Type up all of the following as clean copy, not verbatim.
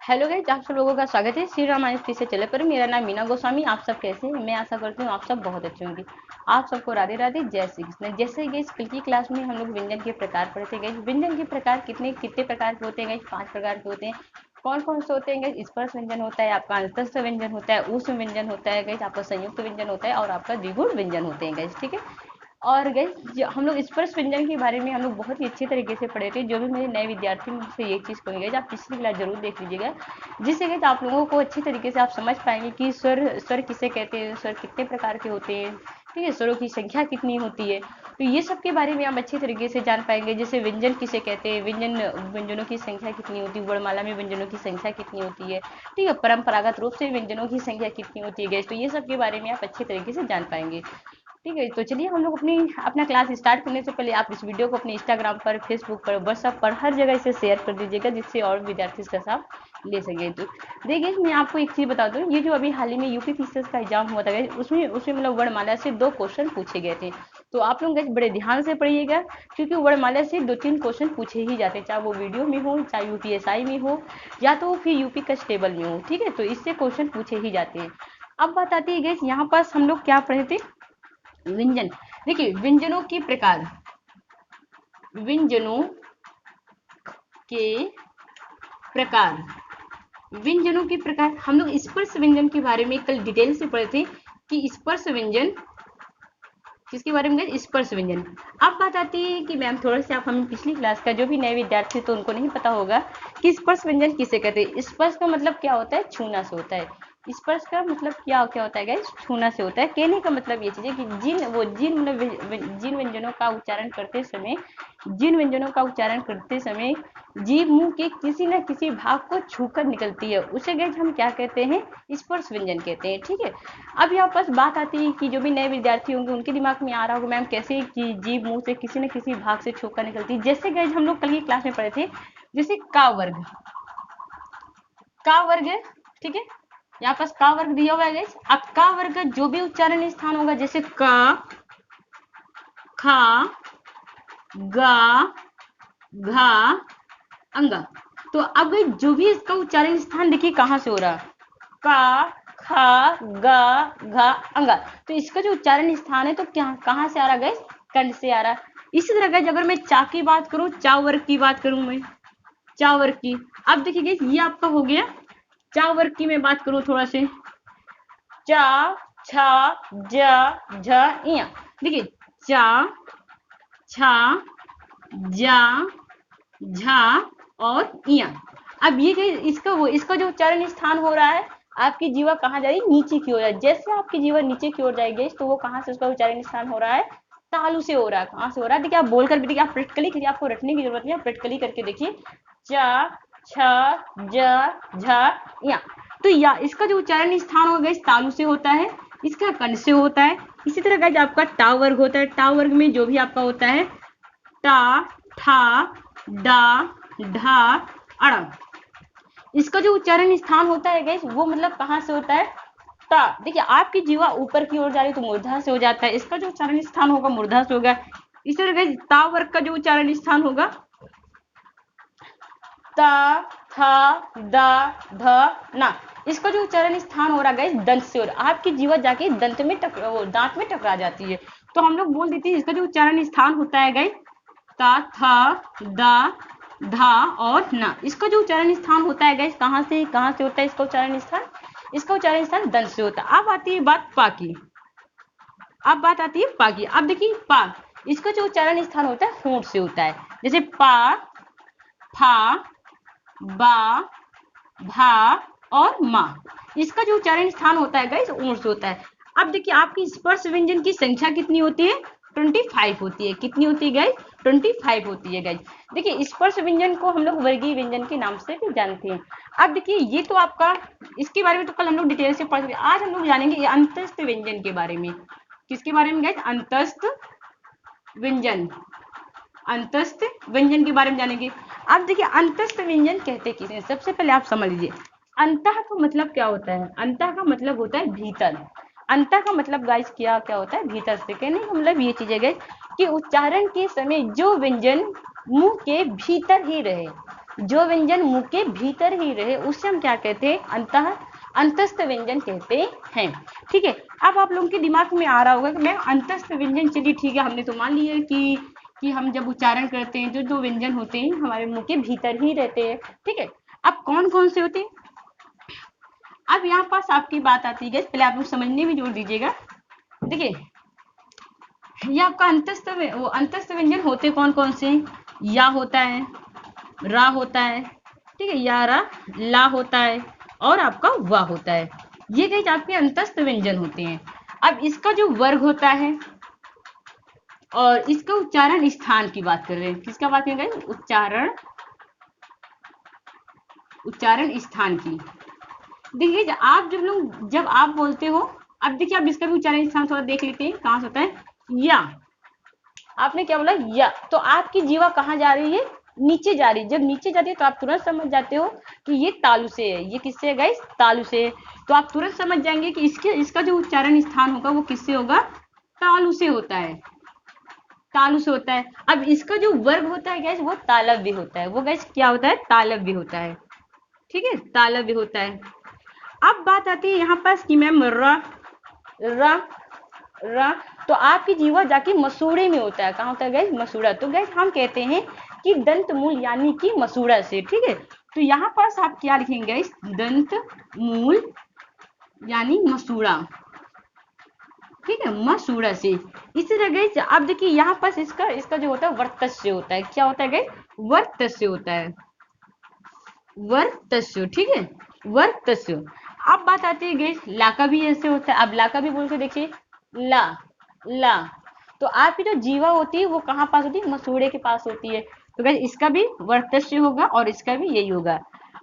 Hello guys, आप सब लोगों का स्वागत है श्री रामायण से चले पर। मेरा नाम मीना गोस्वामी। आप सब कैसे हैं? मैं आशा करती हूँ आप सब बहुत अच्छे होंगे। आप सबको राधे राधे, जय श्री कृष्ण। जैसे गाइस कल की क्लास में हम लोग व्यंजन के प्रकार पढ़ते गए। व्यंजन के प्रकार कितने कितने प्रकार के होते हैं गाइस? 5 प्रकार के होते हैं। कौन कौन से होते हैं गाइस? स्पर्श व्यंजन होता है, आपका अंतस्थ व्यंजन होता है, ऊष्म व्यंजन होता है गाइस, आपका संयुक्त व्यंजन होता है और आपका द्विगुण व्यंजन होते हैं गाइस। ठीक है। और गई हम लोग स्पर्श व्यंजन के बारे में हम लोग बहुत ही अच्छे तरीके से पढ़े थे। जो भी मेरे नए विद्यार्थी मुझसे एक चीज़ कहेंगे, आप पिछली क्लास जरूर देख लीजिएगा, जिससे कि आप लोगों को अच्छी तरीके से आप समझ पाएंगे कि स्वर किसे कहते हैं, स्वर कितने प्रकार के होते हैं, ठीक है, स्वरों की संख्या कितनी होती है। तो ये सब के बारे में आप अच्छी तरीके से जान पाएंगे। जैसे व्यंजन किसे कहते हैं, व्यंजनों की संख्या कितनी होती है, वर्णमाला में व्यंजनों की संख्या कितनी होती है, ठीक है, परंपरागत रूप से व्यंजनों की संख्या कितनी होती है। तो ये सब के बारे में आप अच्छे तरीके से जान पाएंगे। ठीक है, तो चलिए हम लोग अपना क्लास स्टार्ट करने से पहले आप इस वीडियो को अपने इंस्टाग्राम पर, फेसबुक पर, व्हाट्सएप पर हर जगह इसे शेयर कर दीजिएगा, जिससे और विद्यार्थी इसका साथ ले सके। तो देखिए, मैं आपको एक चीज़ बता दूं, ये जो अभी हाल ही में यूपी पीसीएस का एग्जाम हुआ था, उसमें उसमें मतलब वर्णमाला से 2 क्वेश्चन पूछे गए थे। तो आप लोग बड़े ध्यान से पढ़िएगा, क्योंकि वर्णमाला से 2-3 क्वेश्चन पूछे ही जाते हैं, चाहे वो वीडियो में हो, चाहे यूपीएसआई में हो, या तो फिर यूपी कांस्टेबल में हो। ठीक है, तो इससे क्वेश्चन पूछे ही जाते हैं। अब बात आती है गाइस, यहाँ पास हम लोग क्या पढ़े थे? व्यंजन। देखिए, व्यंजनों के प्रकार, व्यंजनों के प्रकार, व्यंजनों के प्रकार हम लोग स्पर्श व्यंजन के बारे में कल डिटेल से पढ़े थे कि स्पर्श व्यंजन किसके बारे में गए? स्पर्श व्यंजन। अब बात आती है कि मैम थोड़ा सा आप हमें पिछली क्लास का, जो भी नए विद्यार्थी तो उनको नहीं पता होगा कि स्पर्श व्यंजन किसे कहते हैं। स्पर्श का मतलब क्या होता है? छूना से होता है। स्पर्श का मतलब क्या क्या होता है गाइस? छूना से होता है। कहने का मतलब ये चीज है कि जिन व्यंजनों का उच्चारण करते समय, जीभ मुंह के किसी न किसी भाग को छूकर निकलती है, उसे गाइस हम क्या कहते हैं? स्पर्श व्यंजन कहते हैं। ठीक है। अब यहाँ पास बात आती है कि जो भी नए विद्यार्थी होंगे उनके दिमाग में आ रहा होगा, मैम कैसे कि जीभ मुंह से किसी न किसी भाग से छूकर निकलती है। जैसे गाइस हम लोग कल की क्लास में पढ़े थे, जैसे का वर्ग, का वर्ग है, ठीक है, यहाँ पास का वर्ग दिया हुआ है गाइस। अब का वर्ग का जो भी उच्चारण स्थान होगा, जैसे क, खा, गा, घा, अंगा, तो अब जो भी इसका उच्चारण स्थान देखिए कहाँ से हो रहा है, का, खा, गा, घा, अंगा। तो इसका जो उच्चारण स्थान है तो क्या कहाँ से आ रहा गाइस? कंठ से आ रहा। इसी तरह गाइस अगर मैं चा की बात करूं, चा वर्ग की बात करूं, मैं चा वर्ग की, अब देखिए गाइस ये आपका हो गया चा वर्ग की। मैं बात करूं थोड़ा से, चा, छा, जा, झा, इया। देखिए, चा, छा, जा, झा और इया। अब ये इसका जो उच्चारण स्थान हो रहा है, आपकी जीवा कहाँ जा रही है? नीचे की ओर है। जैसे आपकी जीवा नीचे की ओर जाएगी तो वो कहाँ से उसका उच्चारण स्थान हो रहा है? तालु से हो रहा है। कहाँ से हो रहा है? देखिए, आप बोलकर भी देखिए, आप प्रैक्टिकली करिए, आपको रटने की जरूरत नहीं है, प्रैक्टिकली करके देखिए। चा, छ, जा, झा, या। तो या इसका जो उच्चारण स्थान होगा इस तालु से होता है, इसका कंठ से होता है। इसी तरह गाइस आपका टा वर्ग होता है। टा वर्ग में जो भी आपका होता है, टा, ठा, डा, ढा, अड़ा, इसका जो उच्चारण स्थान होता है गाइस वो मतलब कहाँ से होता है? टा। देखिए, आपकी जीवा ऊपर की ओर जा रही है तो मूर्धा से हो जाता है, इसका जो उच्चारण स्थान होगा मूर्धा से होगा। इसी तरह गाइस ता वर्ग का जो उच्चारण स्थान होगा, ता, था, दा, ध, ना, इसका जो उच्चारण स्थान हो रहा है गाइस दंत से हो रहा है। आपकी जीवा जाके दांत में टकरा जाती है, तो हम लोग बोल देते हैं इसका जो उच्चारण स्थान होता है गाइस ता, था, दा, धा और ना। इसका जो उच्चारण स्थान होता है गाइस कहाँ से होता है इसका उच्चारण स्थान? इसका उच्चारण स्थान दंत से होता है। अब आती है बात पा की। अब बात आती है पा की। अब देखिए पा, इसका जो उच्चारण स्थान होता है होंठ से होता है। जैसे पा, फा, बा, भा और मा, इसका जो उच्चारण स्थान होता है गाइस ऊंट से होता है। अब देखिए, आपकी स्पर्श व्यंजन की संख्या कितनी होती है? 25 होती है। कितनी होती है गाइस? 25 होती है गाइस। देखिए, स्पर्श व्यंजन को हम लोग वर्गीय व्यंजन के नाम से भी जानते हैं। अब देखिए, ये तो आपका, इसके बारे में तो कल हम लोग डिटेल से पढ़ चुके। आज हम लोग जानेंगे अंतस्थ व्यंजन के बारे में। किसके बारे में गाइस? अंतस्थ व्यंजन। अंतस्थ व्यंजन के बारे में जानेंगे। अब देखिए, अंतस्थ व्यंजन कहते किसे? सबसे पहले आप समझ लीजिए, अंतः का मतलब क्या होता है? अंतः का मतलब होता है भीतर। अंतः का मतलब गाइस क्या क्या होता है? भीतर से। कहने का मतलब ये चीज है गाइस कि उच्चारण के समय जो व्यंजन मुंह के भीतर ही रहे, जो व्यंजन मुंह के भीतर ही रहे उससे हम क्या कहते हैं, अंतस्थ व्यंजन कहते हैं। ठीक है, अब आप लोगों के दिमाग में आ रहा होगा कि मैम अंतस्थ व्यंजन, चलिए ठीक है, हमने तो मान लिया कि हम जब उच्चारण करते हैं जो व्यंजन होते हैं हमारे मुंह के भीतर ही रहते हैं। ठीक है, अब कौन कौन से होते हैं, अब यहाँ पास आपकी बात आती है, पहले आप लोग समझने में जोर दीजिएगा। देखिए, ये आपका अंतस्थ व्यंजन होते कौन कौन से, या होता है, रा होता है, ठीक है, या रा, ला होता है और आपका वा होता है। ये कई आपके अंतस्थ व्यंजन होते हैं। अब इसका जो वर्ग होता है और इसका उच्चारण स्थान की बात कर रहे हैं, किसका बात कर रहे हैं, उच्चारण स्थान की। देखिए जब आप बोलते हो, अब देखिए आप इसका भी उच्चारण स्थान थोड़ा देख लेते हैं, कहां से होता है, या, आपने क्या बोला, या, तो आपकी जीवा कहाँ जा रही है, नीचे जा रही है। जब नीचे जाती है तो आप तुरंत समझ जाते हो कि ये तालु से है। ये किससे है गाइस, तालु से है। तो आप तुरंत समझ जाएंगे कि इसका जो उच्चारण स्थान होगा वो किससे होगा, तालु से होता है, तालु से होता है। अब इसका जो वर्ग होता है गैस वो तालव्य होता है। वो गैस क्या होता है, तालव्य होता है। ठीक है, तालव्य होता है। अब बात आती है यहाँ पास कि मैम र, तो आपकी जीवा जाके मसूड़े में होता है। कहाँ होता है गैस, मसूड़ा। तो गैस हम कहते हैं कि दंत मूल यानी कि मसूड़ा से। ठीक है, तो यहाँ पास आप क्या लिखेंगे गैस, दंत मूल यानी मसूड़ा। ठीक है, मसूड़ा से। इसी तरह गैस अब देखिए यहाँ पास इसका जो होता है वर्तस्य होता है। क्या होता है गैस, वर्तस्य होता है, वर्तस्य। ठीक है, वर्तस्य। अब बात आती है गैस ला का भी ऐसे होता है। अब ला का भी बोल के देखिए, ला, तो आपकी जो जीवा होती है वो कहाँ पास होती है, मसूड़े के पास होती है। तो गैस इसका भी वर्तस्य होगा और इसका भी यही होगा।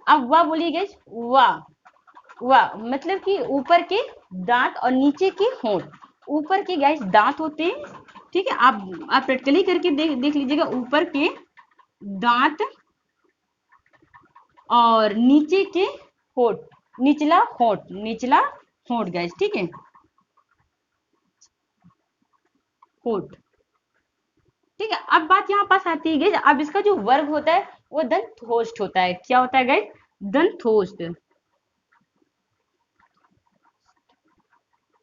अब वाह बोलिए गैस, वाह मतलब कि ऊपर के दांत और नीचे के होंठ। ऊपर के गैस दांत होते हैं। ठीक है, आप प्रैक्टिकली करके देख लीजिएगा, ऊपर के दांत और नीचे के होंठ, निचला होंठ गैस। ठीक है, होंठ। ठीक है, अब बात यहाँ पास आती है गैस, अब इसका जो वर्ग होता है वो दंतोष्ठ होता है। क्या होता है गैस, दंतोष्ठ।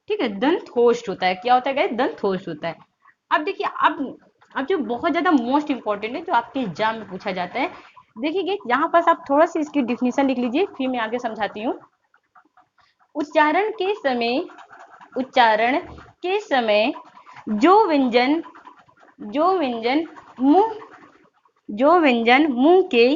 ठीक है, दंतोष्ठ होता है। क्या होता है गैस, दंतोष्ठ होता है। अब देखिए, अब जो बहुत ज्यादा मोस्ट इंपॉर्टेंट है, जो आपके एग्जाम में पूछा जाता है, देखिए यहाँ पास आप थोड़ा सी इसकी डिफिनेशन लिख लीजिए, फिर मैं आगे समझाती हूँ। उच्चारण के समय जो व्यंजन मुंह के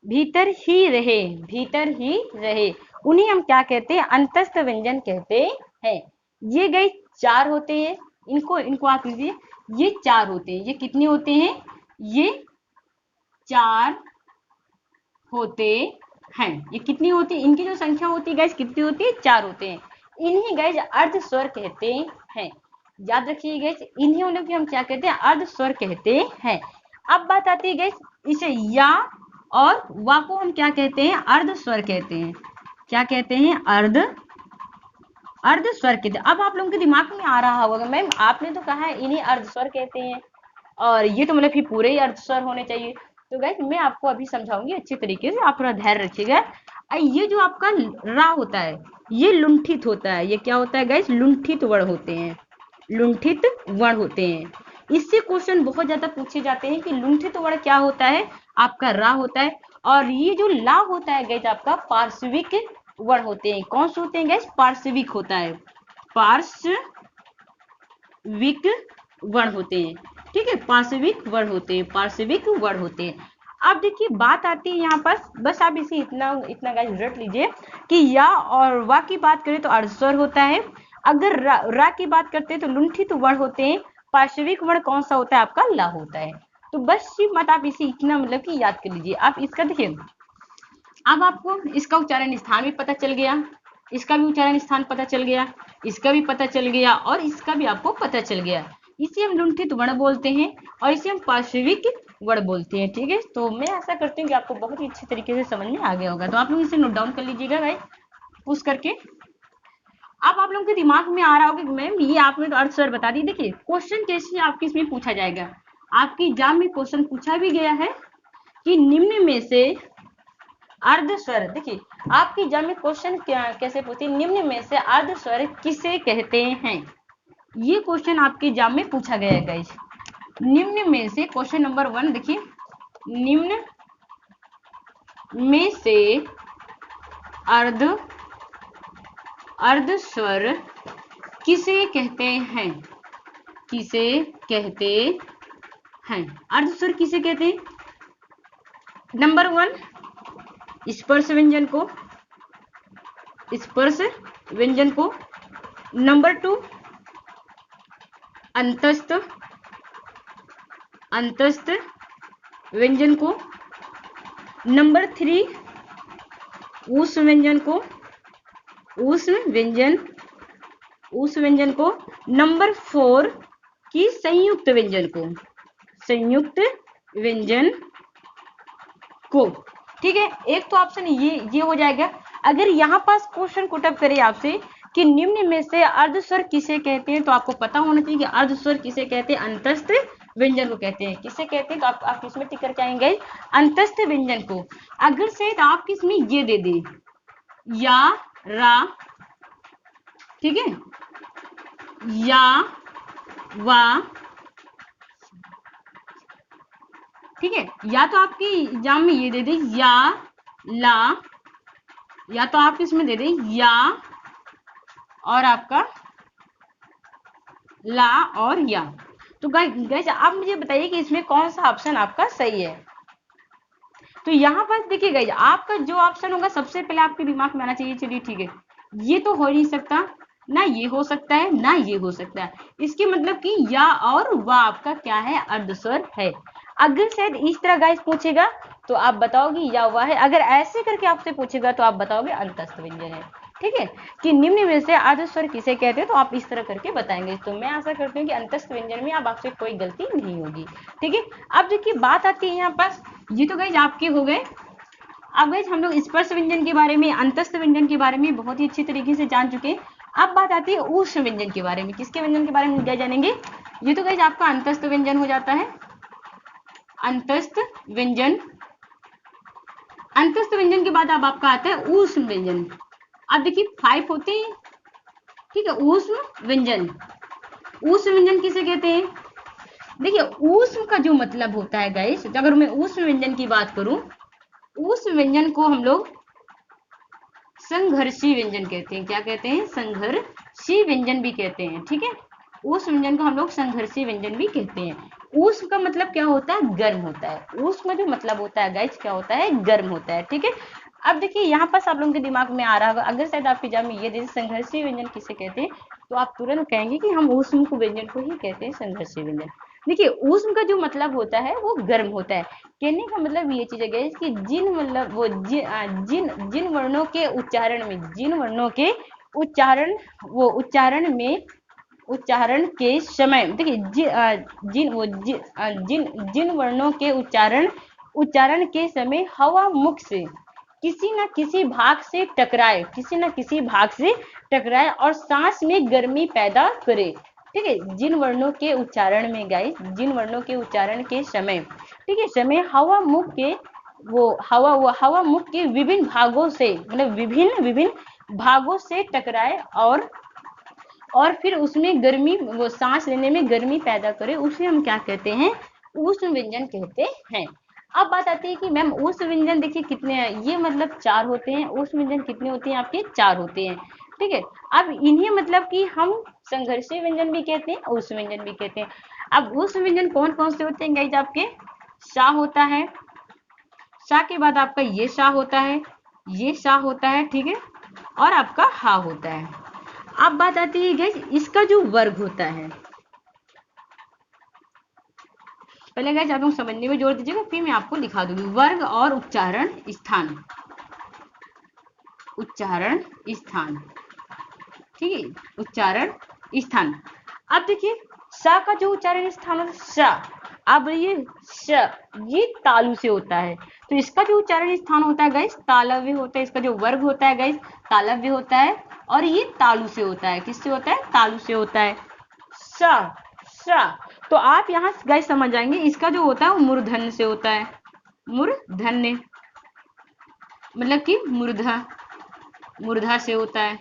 भीतर ही रहे उन्हें हम क्या कहते हैं, अंतस्थ व्यंजन कहते हैं। ये गए चार होते हैं, इनको आप लीजिए, ये चार होते हैं। ये कितने होते हैं, ये चार होते हैं। ये कितनी होती है, इनकी जो संख्या होती है गैस कितनी होती है, चार होते हैं। इन्हीं गैस अर्ध स्वर कहते हैं। याद रखिए गैस, इन्हीं होने को हम क्या कहते हैं, अर्ध स्वर कहते हैं। अब बात आती है गैस, इसे या और वा को हम क्या कहते हैं, अर्ध स्वर कहते हैं। क्या कहते हैं, अर्ध स्वर कहते हैं। अब आप लोगों के दिमाग में आ रहा होगा, मैम आपने तो कहा है इन्हीं अर्ध स्वर कहते हैं, और ये तो मतलब फिर पूरे ही अर्ध स्वर होने चाहिए। तो गाइस मैं आपको अभी समझाऊंगी अच्छे तरीके से, आप थोड़ा धैर्य रखिएगा। ये जो आपका रा होता है ये लुंठित होता है। ये क्या होता है गाइस, लुंठित वर्ण होते हैं, लुंठित वर्ण होते हैं। इससे क्वेश्चन बहुत ज्यादा पूछे जाते हैं कि लुंठित वर्ण क्या होता है, आपका रा होता है। और ये जो ला होता है गाइस आपका पार्श्विक वर्ण होते हैं। कौन से होते हैं गाइस, पार्श्विक होता है, पार्श्विक वर्ण होते हैं। ठीक है, पार्श्विक वर्ण होते हैं, पार्श्विक वर्ण होते हैं। अब देखिए बात आती है यहाँ पर, बस आप इसे इतना गाइस रट लीजिए कि या और वा की बात करें तो अर्ध स्वर होता है। अगर रा की बात करते हैं तो लुंठित वर्ण होते हैं। पार्श्विक वर्ण कौन सा होता है, आपका ला होता है। तो बस मत आप इसे इतना मतलब कि याद कर लीजिए। आप इसका देखिए, अब आपको इसका उच्चारण स्थान भी पता चल गया, इसका भी उच्चारण स्थान पता चल गया, इसका भी पता चल गया और इसका भी आपको पता चल गया। इसे हम लुंठित वर्ण बोलते हैं और इसे हम पार्श्विक वर्ण बोलते हैं। ठीक है, तो मैं आशा करती हूँ कि आपको बहुत ही अच्छे तरीके से समझ में आ गया होगा। तो आप लोग इसे नोट डाउन कर लीजिएगा गाइस, पुश करके। अब आप लोगों के दिमाग में आ रहा होगा कि मैम ये आपने तो अर्थ स्वर बता दी। देखिए क्वेश्चन कैसे आपके इसमें पूछा जाएगा, आपके एग्जाम में क्वेश्चन पूछा भी गया है कि निम्न में से अर्ध स्वर, देखिए आपकी एग्जाम में क्वेश्चन कैसे पूछती है, निम्न में से अर्ध स्वर किसे कहते हैं, ये क्वेश्चन आपके एग्जाम में पूछा गया है गाइस। निम्न में से क्वेश्चन नंबर 1 देखिए, निम्न में से अर्ध स्वर किसे कहते हैं, किसे कहते हैं, अर्ध स्वर किसे कहते हैं। नंबर 1 स्पर्श व्यंजन को, स्पर्श व्यंजन को। नंबर 2 अंतस्थ व्यंजन को। नंबर 3 ऊष्म व्यंजन को, ऊष्म व्यंजन को। नंबर 4 की संयुक्त व्यंजन को, संयुक्त व्यंजन को। ठीक है, एक तो ऑप्शन ये हो जाएगा। अगर यहाँ पास क्वेश्चन पुटअप करे आपसे कि निम्न में से अर्ध स्वर किसे कहते हैं, तो आपको पता होना चाहिए कि अर्ध स्वर किसे कहते हैं, अंतस्थ व्यंजन को कहते हैं। किसे कहते हैं, तो आप किसमें टिक करके आएंगे, अंतस्थ व्यंजन को। अगर से तो आप किसमें ये दे दे, या रा, ठीक है, या वा, ठीक है, या तो आपकी एग्जाम में ये दे दे या ला, या तो आप इसमें दे दे या और आपका ला और या। तो गाइस आप मुझे बताइए कि इसमें कौन सा ऑप्शन आपका सही है। तो यहाँ पर देखिए गाइस, आपका जो ऑप्शन होगा सबसे पहले आपके दिमाग में आना चाहिए, चलिए ठीक है, ये तो हो नहीं सकता, ना ये हो सकता है, ना ये हो सकता है। इसके मतलब कि या और वा आपका क्या है, अर्धस्वर है। अगर शायद इस तरह गाइस पूछेगा तो आप बताओगे या वा है, अगर ऐसे करके आपसे पूछेगा तो आप बताओगे अंतस्थ व्यंजन है। ठीक है, कि निम्न में से अर्धस्वर किसे कहते हैं, तो आप इस तरह करके बताएंगे। तो मैं आशा करती हूँ कि अंतस्थ व्यंजन में अब आपसे कोई गलती नहीं होगी। ठीक है, अब देखिए बात आती है यहाँ पास, ये तो गाइस आपके हो गए। अब गाइस हम लोग स्पर्श व्यंजन के बारे में, अंतस्थ व्यंजन के बारे में बहुत ही अच्छी तरीके से जान चुके हैं। अब बात आती है ऊष्म व्यंजन के बारे में। किसके व्यंजन के बारे में क्या जानेंगे, ये तो गाइस आपका अंतस्थ व्यंजन हो जाता है, अंतस्थ व्यंजन। अंतस्थ व्यंजन के बाद अब आपका आता है ऊष्म व्यंजन। अब देखिए 5 होते हैं, ठीक है, ऊष्म व्यंजन। ऊष्म व्यंजन किसे कहते हैं, देखिए ऊष्म का जो मतलब होता है गाइस, अगर मैं ऊष्म व्यंजन की बात करूं, ऊष्म व्यंजन को हम लोग संघर्षी व्यंजन कहते हैं। क्या कहते हैं, संघर्षी व्यंजन भी कहते हैं। ठीक है, ऊष्म व्यंजन को हम लोग संघर्षी व्यंजन भी कहते हैं। ऊष्म का मतलब क्या होता है, गर्म होता है। ऊष्म का जो मतलब होता है गाइस क्या होता है, गर्म होता है। ठीक है, अब देखिए यहाँ पास आप लोगों के दिमाग में आ रहा होगा, अगर शायद आपके एग्जाम में ये दे संघर्षी व्यंजन किसे कहते हैं, तो आप तुरंत कहेंगे कि हम ऊष्म को व्यंजन को ही कहते हैं संघर्षी व्यंजन। देखिए ऊष्म का जो मतलब होता है वो गर्म होता है। कहने का मतलब ये चीज है कि जिन मतलब वो जिन वर्णों के उच्चारण में, जिन वर्णों के उच्चारण वो उच्चारण के समय, देखिए जिन वर्णों के उच्चारण के समय हवा मुख से किसी न किसी भाग से टकराए, किसी न किसी भाग से टकराए और सांस में गर्मी पैदा करे। ठीक है, जिन वर्णों के उच्चारण में गाइस, जिन वर्णों के उच्चारण के समय, ठीक है, समय हवा मुख के हवा मुख के विभिन्न भागों से, मतलब विभिन्न भागों से टकराए और फिर उसमें गर्मी, वो सांस लेने में गर्मी पैदा करे, उसे हम क्या कहते हैं, ऊष्म व्यंजन कहते हैं। अब बात आती है कि मैम ऊष्म व्यंजन देखिए कितने हैं, ये मतलब 4 होते हैं। ऊष्म व्यंजन कितने होते हैं आपके, 4 होते हैं। ठीक है, अब इन्हें मतलब कि हम संघर्षी व्यंजन भी कहते हैं, ऊष्म व्यंजन भी कहते हैं। अब ऊष्म व्यंजन कौन कौन से होते हैं गाइस, आपके शा होता है, शा के बाद आपका ये शा होता है, ये शा होता है, ठीक है, और आपका हा होता है। अब बात आती है गाइस इसका जो वर्ग होता है, पहले गाइस आप लोग समझने में जोर दीजिएगा, फिर मैं आपको दिखा दूंगी। वर्ग और उच्चारण स्थान, उच्चारण स्थान, ठीक है, उच्चारण स्थान। अब देखिए सा का जो उच्चारण स्थान है सा, अब ये तालु से होता है, तो इसका जो उच्चारण स्थान होता है गाइस तालव्य होता है। इसका जो वर्ग होता है गाइस तालव्य होता है, और ये तालु से होता है। किससे होता है, तालु से होता है। सा तो आप यहाँ गाइस समझ जाएंगे, इसका जो होता है वो मूर्धन्य से होता है, मूर्धन्य, मतलब कि मूर्धा, मूर्धा से होता है,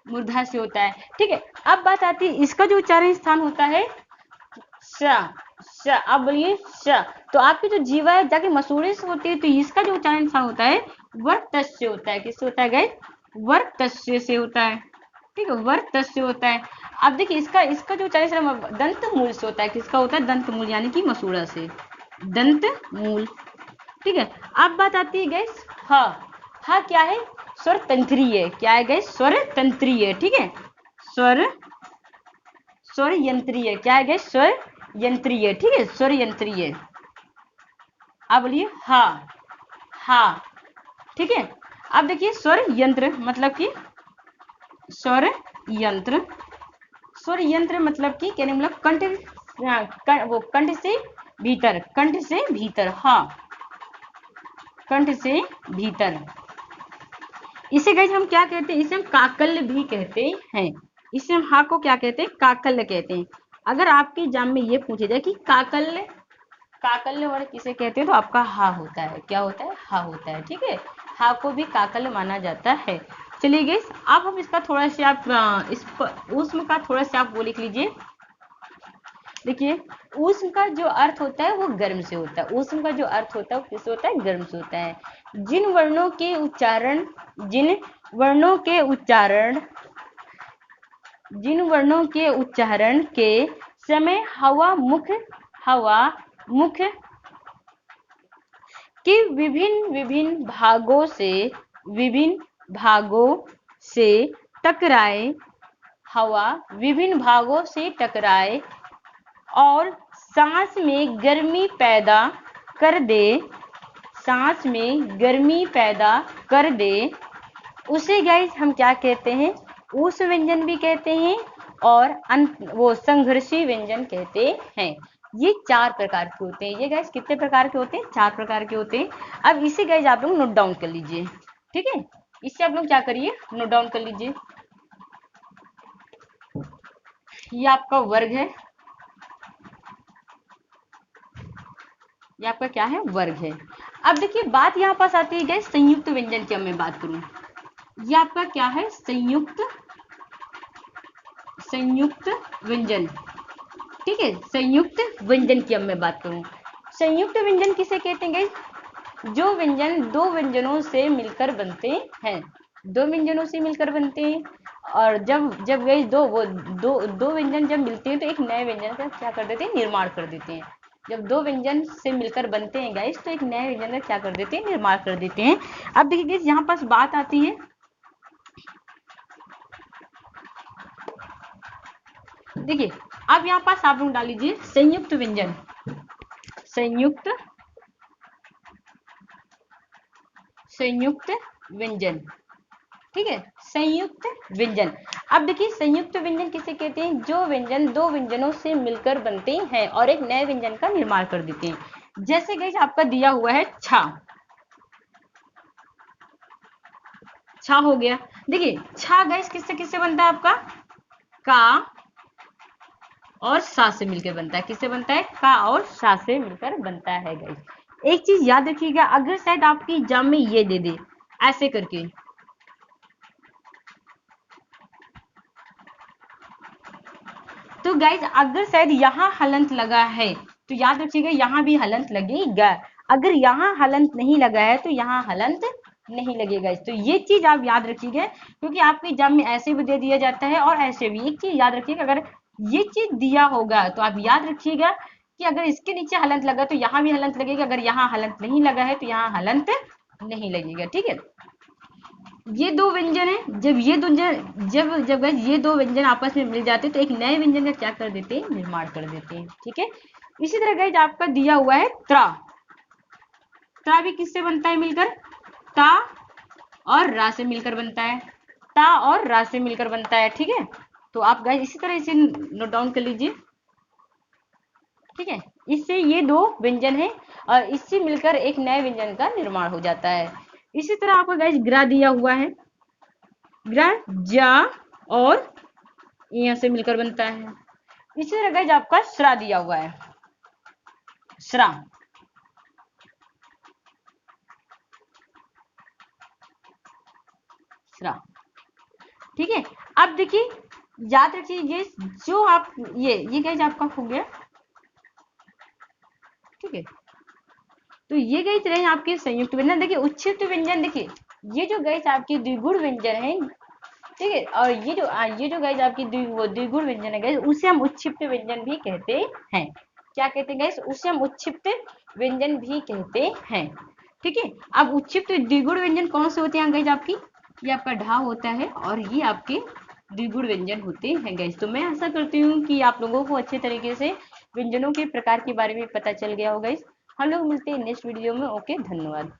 मूर्धा से होता है। ठीक है, अब बात आती है इसका जो उच्चारण स्थान होता है श, श, आप बोलिए श। तो आपकी जो जीवा है जाके मसूड़े से होती है, तो इसका जो उच्चारण स्थान होता है वर्तस्य होता है। किससे होता है गाइस? वर्तस्य से होता है। ठीक है, वर्तस्य होता है। अब देखिए इसका इसका जो उच्चारण दंत मूल से होता है। किसका होता है? दंत मूल, यानी कि मसूड़ा से, दंत मूल। ठीक है, अब बात आती है गैस हा। हा क्या है? स्वर तंत्रीय। क्या है गैस? स्वर तंत्रीय। ठीक है, स्वर, स्वर यंत्रीय। क्या है गैस? स्वर यंत्रीय। ठीक है, स्वर यंत्रीय। अब बोलिए हा, हा। ठीक है, अब देखिए स्वर यंत्र मतलब कि स्वर यंत्र, स्वर यंत्र मतलब कि कहने मतलब कंठ, वो कंठ से भीतर, कंठ से भीतर, हाँ, कंठ से भीतर। इसे गाइस हम क्या कहते हैं? इसे हम काकल्य भी कहते हैं। इसे हम हा को क्या कहते हैं? काकल्य कहते हैं। अगर आपके एग्जाम में ये पूछे जाए कि काकल्य, काकल्य वर्ड किसे कहते हैं, तो आपका हा होता है। क्या होता है? हा होता है। ठीक है, हा को भी काकल्य माना जाता है। चलिए गाइस, अब हम इसका थोड़ा सा आप इस ऊष्म का थोड़ा सा आप वो लिख लीजिए। देखिए, ऊष्म का जो अर्थ होता है वो गर्म से होता है। ऊष्म का जो अर्थ होता है वो किससे होता है? गर्म से होता है। जिन वर्णों के उच्चारण, जिन वर्णों के उच्चारण, जिन वर्णों के उच्चारण के समय हवा मुख, हवा मुख के विभिन्न विभिन्न भागों से, विभिन्न भागों से टकराए, हवा विभिन्न भागों से टकराए और सांस में गर्मी पैदा कर दे, सांस में गर्मी पैदा कर दे, उसे गाइस हम क्या कहते हैं? ऊष्म व्यंजन भी कहते हैं और वो संघर्षी व्यंजन कहते हैं। ये 4 प्रकार के होते हैं। ये गाइस कितने प्रकार के होते हैं? 4 प्रकार के होते हैं। अब इसे गाइस आप लोग नोट डाउन कर लीजिए। ठीक है, इससे आप लोग क्या करिए? नोट डाउन कर लीजिए। ये आपका वर्ग है, ये आपका क्या है? वर्ग है। अब देखिए बात यहाँ पास आती है गाइस संयुक्त व्यंजन की। अब मैं बात करूं, ये आपका क्या है? संयुक्त, संयुक्त व्यंजन। ठीक है, संयुक्त व्यंजन की अब मैं बात करूं, संयुक्त व्यंजन किसे कहते हैं गाइस? जो व्यंजन दो व्यंजनों से मिलकर बनते हैं, दो व्यंजनों से मिलकर बनते हैं। और जब जब गाइस दो व्यंजन जब मिलते हैं तो एक नए व्यंजन का क्या कर देते हैं? निर्माण कर देते हैं। जब दो व्यंजन से मिलकर बनते हैं गाइस तो एक नए व्यंजन का क्या कर देते हैं? निर्माण कर देते हैं। अब देखिए गाइस यहाँ पास बात आती है, देखिए अब यहाँ पास आप लोग डाल लीजिए संयुक्त व्यंजन, संयुक्त, संयुक्त व्यंजन। ठीक है, संयुक्त व्यंजन। अब देखिए संयुक्त व्यंजन किसे कहते हैं? जो व्यंजन दो व्यंजनों से मिलकर बनते हैं और एक नए व्यंजन का निर्माण कर देते हैं। जैसे गाइस आपका दिया हुआ है छा, छा हो गया। देखिए छा गाइस किससे किससे बनता है? आपका का और सा से मिलकर बनता है। किससे बनता है? का और सा से मिलकर बनता है गाइस। एक चीज याद रखिएगा, अगर शायद आपकी एग्जाम में ये दे दे ऐसे करके, तो गाइज अगर शायद यहाँ हलंत लगा है तो याद रखिएगा यहाँ भी हलंत लगेगा। अगर यहाँ हलंत नहीं लगा है तो यहाँ हलंत नहीं लगेगा। तो ये चीज आप याद रखिएगा, क्योंकि आपके एग्जाम में ऐसे भी दे दिया जाता है और ऐसे भी। एक चीज याद रखिएगा, अगर ये चीज दिया होगा तो आप याद रखिएगा कि अगर इसके नीचे हलंत लगा तो यहाँ भी हलंत लगेगा, अगर यहाँ हलंत नहीं लगा है तो यहाँ हलंत नहीं लगेगा। ठीक है, ये दो व्यंजन है, जब ये दो जब जब ये दो व्यंजन आपस में मिल जाते हैं तो एक नए व्यंजन का क्या कर देते हैं? निर्माण कर देते हैं। ठीक है, इसी तरह गाइज आपका दिया हुआ है त्रा, त्रा भी किससे बनता है? मिलकर ता और रा से मिलकर बनता है, ता और रा से मिलकर बनता है। ठीक है, तो आप गाइज इसी तरह इसे नोट डाउन कर लीजिए। ठीक है, इससे ये दो व्यंजन है और इससे मिलकर एक नए व्यंजन का निर्माण हो जाता है। इसी तरह आपको गाइज ग्रा दिया हुआ है, ग्रा जा और यहाँ से मिलकर बनता है। इसी तरह गाइज आपका श्रा दिया हुआ है, श्रा, तीसरा। ठीक है, अब देखिए याद रखिए ये जो आप ये गाइस आपका हो गया। ठीक है, तो ये गाइस रहे आपके संयुक्त व्यंजन। देखिए उच्छिष्ट व्यंजन, देखिए ये जो गाइस आपके द्विगुण व्यंजन है, ठीक है, और ये जो गाइस आपकी द्विगुण व्यंजन है गाइस, उसे हम उच्छिष्ट व्यंजन भी कहते हैं। क्या कहते हैं गाइस? उसे हम उच्छिष्ट व्यंजन भी कहते हैं। ठीक है, अब उच्छिष्ट द्विगुण व्यंजन कौन से होते हैं गाइस? आपकी ये आपका ढा होता है और ये आपके द्विगुण व्यंजन होते हैं गाइस। तो मैं आशा करती हूँ कि आप लोगों को अच्छे तरीके से व्यंजनों के प्रकार के बारे में पता चल गया होगा गाइस। हम लोग मिलते हैं नेक्स्ट वीडियो में। ओके, धन्यवाद।